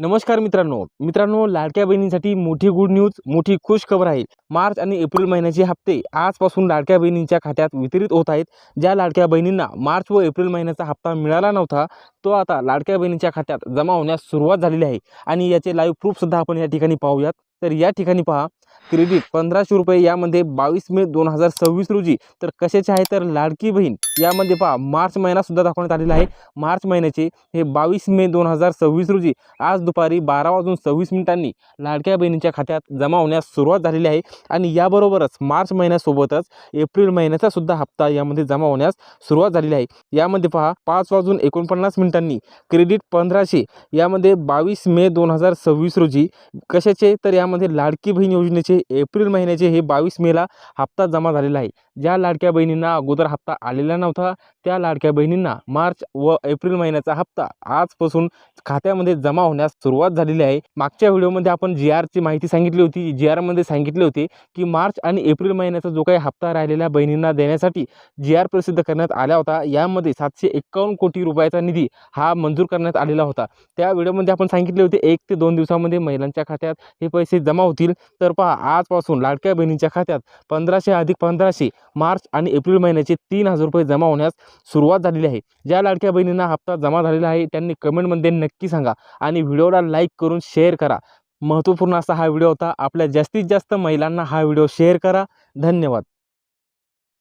नमस्कार मित्रांनो, लाडक्या बहिणींसाठी मोठी गुड न्यूज, मोठी खुश खबर आहे। मार्च आणि एप्रिल महिन्याचे हप्ते आजपासून लाडक्या बहिणींच्या खात्यात वितरित होत आहेत। ज्या लाडक्या बहिणींना मार्च व एप्रिल महिन्याचा हप्ता मिळाला नव्हता, तो आता लाडक्या बहिणींच्या खात्यात जमा होण्यास सुरुवात झालेली आहे आणि याचे लाईव्ह प्रूफ सुद्धा आपण या ठिकाणी पाहूयात। तर या ठिकाणी पहा, क्रेडिट 1500 रुपये यामध्ये 22 मे 2026 रोजी। तर कशाचे आहे तर लाडकी बहीण यामध्ये पहा मार्च महिना सुद्धा दाखवण्यात आलेला आहे। मार्च महिन्याचे हे 22 मे 2026 रोजी आज दुपारी 12:26 लाडक्या बहिणींच्या खात्यात जमा होण्यास सुरुवात झालेली आहे आणि याबरोबरच मार्च महिन्यासोबतच एप्रिल महिन्याचा सुद्धा हप्ता यामध्ये जमा होण्यास सुरुवात झालेली आहे। यामध्ये पहा 5:49 क्रेडिट 1500 यामध्ये 22 मे 2026 रोजी कशाचे तर यामध्ये लाडकी बहीण योजनेचे एप्रिल महिन्याचे हे 22 मेला हप्ता जमा झालेला आहे। ज्या लाडक्या बहिणींना अगोदर हप्ता आलेला नव्हता त्या लाडक्या बहिणींना मार्च व एप्रिल महिन्याचा हप्ता आजपासून खात्यामध्ये जमा होण्यास सुरुवात झालेली आहे। मागच्या व्हिडिओमध्ये आपण जी-आरची माहिती सांगितली होती। जी-आरमध्ये सांगितले होते की मार्च आणि एप्रिल महिन्याचा जो काही हप्ता राहिलेल्या बहिणींना देण्यासाठी जी-आर प्रसिद्ध करण्यात आला होता। यामध्ये 751 कोटी रुपयाचा निधी हा मंजूर करण्यात आलेला होता। त्या व्हिडिओमध्ये आपण सांगितले होते 1 ते 2 दिवसामध्ये महिलांच्या खात्यात हे पैसे जमा होतील। तर पहा आजपासून लाडक्या बहिणींच्या खात्यात 1500 अधिक 1500 मार्च आणि एप्रिल महिन्याचे 3000 रुपये जमा होण्यास सुरुवात झालेली आहे। ज्या लाडक्या बहिणींना हप्ता जमा झालेला आहे त्यांनी कमेंटमध्ये नक्की सांगा आणि व्हिडिओला लाईक करून शेअर करा। महत्त्वपूर्ण असा हा व्हिडिओ होता। आपल्या जास्तीत जास्त महिलांना हा व्हिडिओ शेअर करा। धन्यवाद।